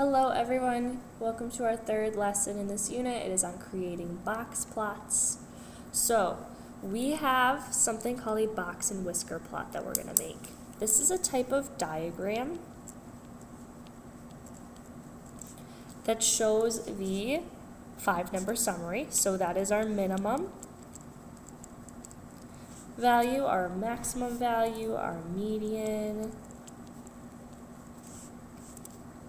Hello everyone, welcome to our third lesson in this unit. It is on creating box plots. So we have something called a box and whisker plot that we're going to make. This is a type of diagram that shows the 5-number summary. So that is our minimum value, our maximum value, our median,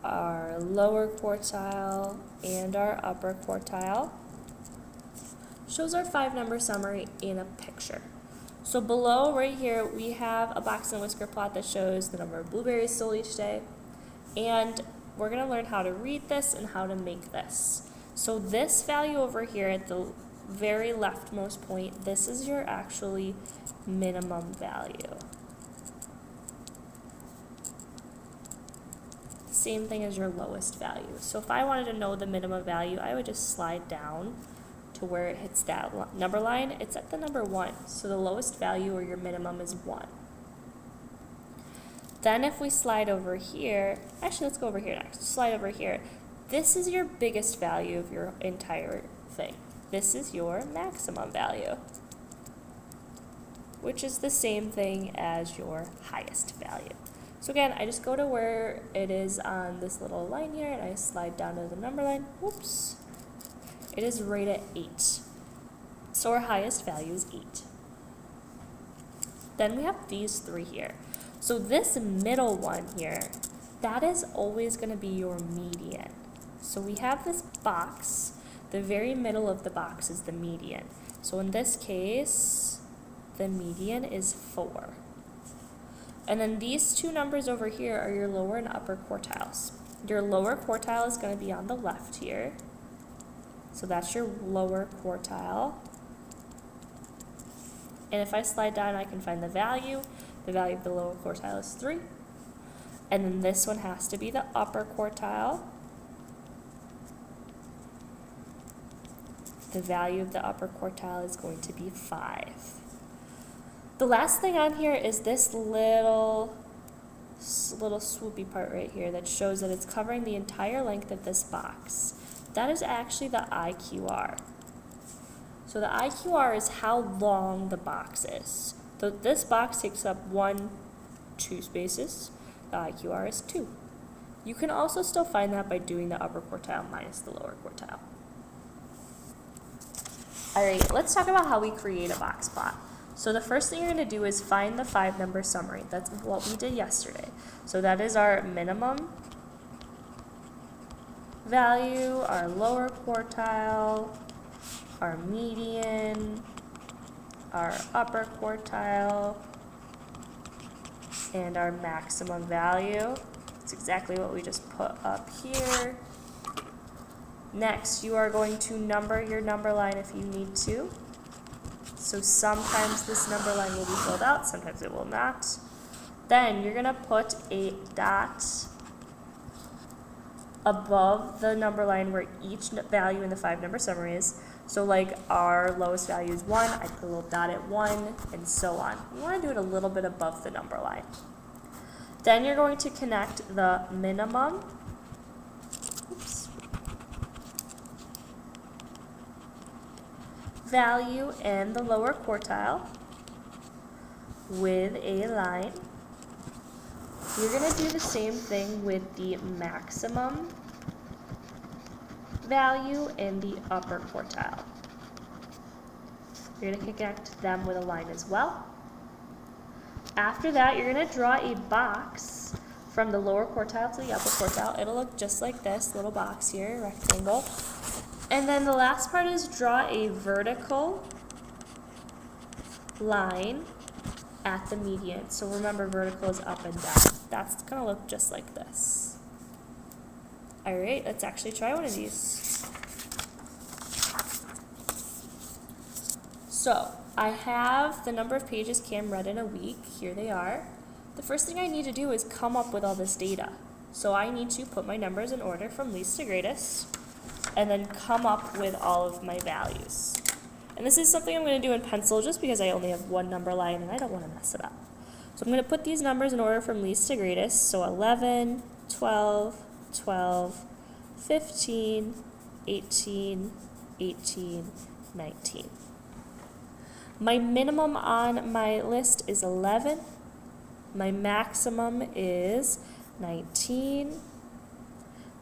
our lower quartile, and our upper quartile. Shows our 5-number summary in a picture. So below right here we have a box and whisker plot that shows the number of blueberries sold each day, and we're going to learn how to read this and how to make this. So this value over here at the very leftmost point, this is your actually minimum value. Same thing as your lowest value. So if I wanted to know the minimum value, I would just slide down to where it hits that number line. It's at the number 1. So the lowest value or your minimum is 1. Then if we slide over here, actually let's go over here next. Slide over here. This is your biggest value of your entire thing. This is your maximum value, which is the same thing as your highest value. So again, I just go to where it is on this little line here, and I slide down to the number line. Whoops. It is right at 8. So our highest value is 8. Then we have these 3 here. So this middle one here, that is always going to be your median. So we have this box. The very middle of the box is the median. So in this case, the median is 4. And then these 2 numbers over here are your lower and upper quartiles. Your lower quartile is going to be on the left here. So that's your lower quartile. And if I slide down, I can find the value. The value of the lower quartile is 3. And then this one has to be the upper quartile. The value of the upper quartile is going to be 5. The last thing on here is this little swoopy part right here that shows that it's covering the entire length of this box. That is actually the IQR. So the IQR is how long the box is. So this box takes up 2 spaces. The IQR is 2. You can also still find that by doing the upper quartile minus the lower quartile. Alright, let's talk about how we create a box plot. So the first thing you're going to do is find the 5-number summary. That's what we did yesterday. So that is our minimum value, our lower quartile, our median, our upper quartile, and our maximum value. That's exactly what we just put up here. Next, you are going to number your number line if you need to. So sometimes this number line will be filled out, sometimes it will not. Then you're going to put a dot above the number line where each value in the 5-number summary is. So like our lowest value is 1, I put a little dot at 1, and so on. You want to do it a little bit above the number line. Then you're going to connect the minimum value and the lower quartile with a line. You're going to do the same thing with the maximum value and the upper quartile. You're going to connect them with a line as well. After that, you're going to draw a box from the lower quartile to the upper quartile. It'll look just like this little box here, rectangle. And then the last part is draw a vertical line at the median. So remember, vertical is up and down. That's going to look just like this. Alright, let's actually try one of these. So I have the number of pages Cam read in a week. Here they are. The first thing I need to do is come up with all this data. So I need to put my numbers in order from least to greatest, and then come up with all of my values. And this is something I'm going to do in pencil just because I only have 1 number line and I don't want to mess it up. So I'm going to put these numbers in order from least to greatest. So 11, 12, 12, 15, 18, 18, 19. My minimum on my list is 11. My maximum is 19.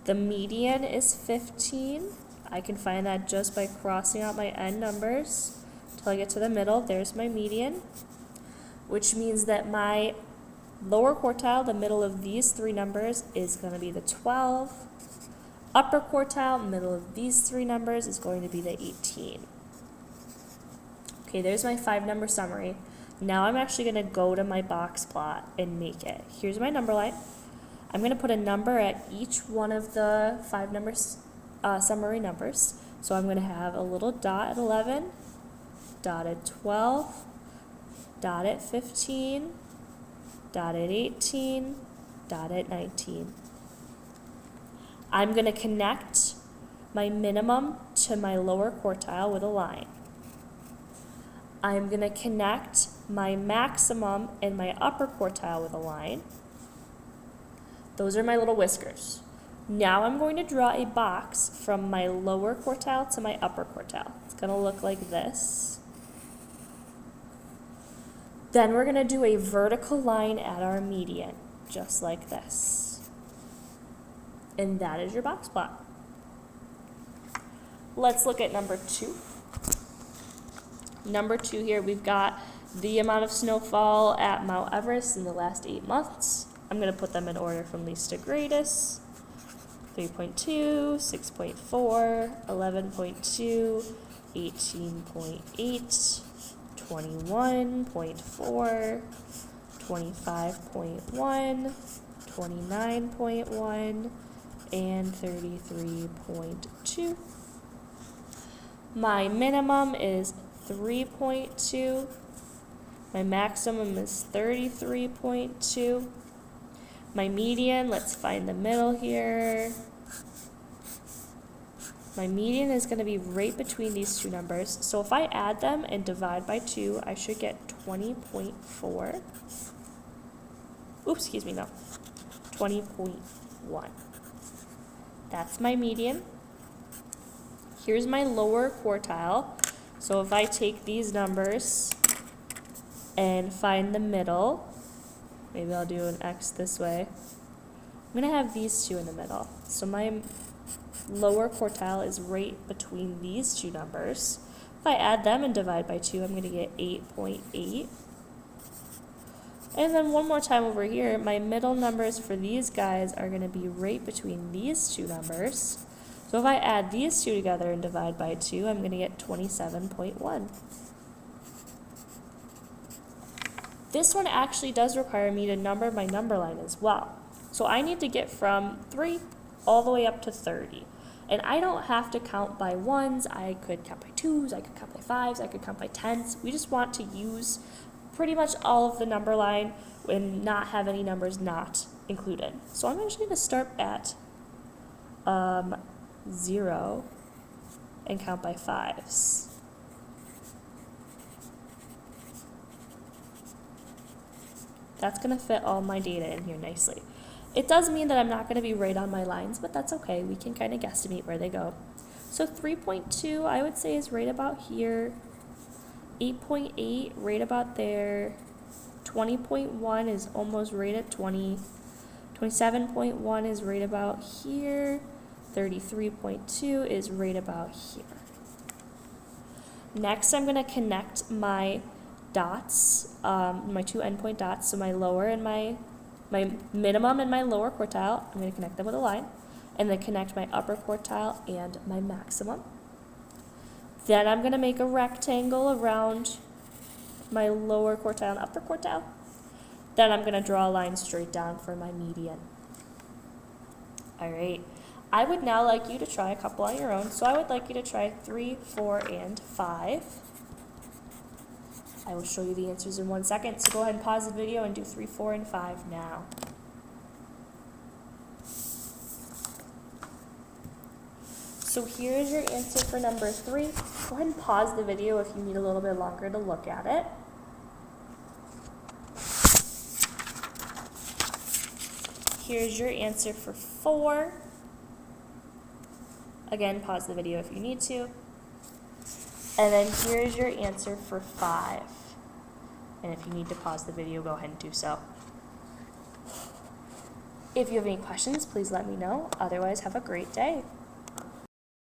The median is 15. I can find that just by crossing out my end numbers until I get to the middle. There's my median, which means that my lower quartile, the middle of these three numbers, is going to be the 12. Upper quartile, middle of these three numbers, is going to be the 18. Okay, there's my 5-number summary. Now I'm actually going to go to my box plot and make it. Here's my number line. I'm going to put a number at each one of the 5 numbers, summary numbers. So I'm going to have a little dot at 11, dot at 12, dot at 15, dot at 18, dot at 19. I'm going to connect my minimum to my lower quartile with a line. I'm going to connect my maximum and my upper quartile with a line. Those are my little whiskers. Now I'm going to draw a box from my lower quartile to my upper quartile. It's going to look like this. Then we're going to do a vertical line at our median, just like this. And that is your box plot. Let's look at number 2. Number 2 here, we've got the amount of snowfall at Mount Everest in the last 8 months. I'm going to put them in order from least to greatest. 3.2, 6.4, 11.2, 18.8, 21.4, 25.1, 29.1, and 33.2. My minimum is 3.2. My maximum is 33.2. My median, let's find the middle here. My median is going to be right between these two numbers. So if I add them and divide by 2, I should get 20.4. Oops, excuse me, no. 20.1. That's my median. Here's my lower quartile. So if I take these numbers and find the middle, maybe I'll do an X this way. I'm going to have these two in the middle. So my lower quartile is right between these two numbers. If I add them and divide by 2, I'm going to get 8.8. And then one more time over here, my middle numbers for these guys are going to be right between these two numbers. So if I add these two together and divide by 2, I'm going to get 27.1. This one actually does require me to number my number line as well. So I need to get from 3 all the way up to 30. And I don't have to count by 1s. I could count by 2s. I could count by 5s. I could count by 10s. We just want to use pretty much all of the number line and not have any numbers not included. So I'm actually going to start at 0 and count by 5s. That's going to fit all my data in here nicely. It does mean that I'm not going to be right on my lines, but that's okay. We can kind of guesstimate where they go. So 3.2, I would say, is right about here. 8.8, right about there. 20.1 is almost right at 20. 27.1 is right about here. 33.2 is right about here. Next, I'm going to connect my dots, my 2 endpoint dots, so my lower and my minimum and my lower quartile. I'm going to connect them with a line, and then connect my upper quartile and my maximum. Then I'm going to make a rectangle around my lower quartile and upper quartile. Then I'm going to draw a line straight down for my median. All right. I would now like you to try a couple on your own. So I would like you to try 3, 4, and 5. I will show you the answers in 1 second. So go ahead and pause the video and do 3, 4, and 5 now. So here's your answer for number 3. Go ahead and pause the video if you need a little bit longer to look at it. here's your answer for 4. Again, pause the video if you need to. And then here's your answer for 5. And if you need to pause the video, go ahead and do so. If you have any questions, please let me know. Otherwise, have a great day.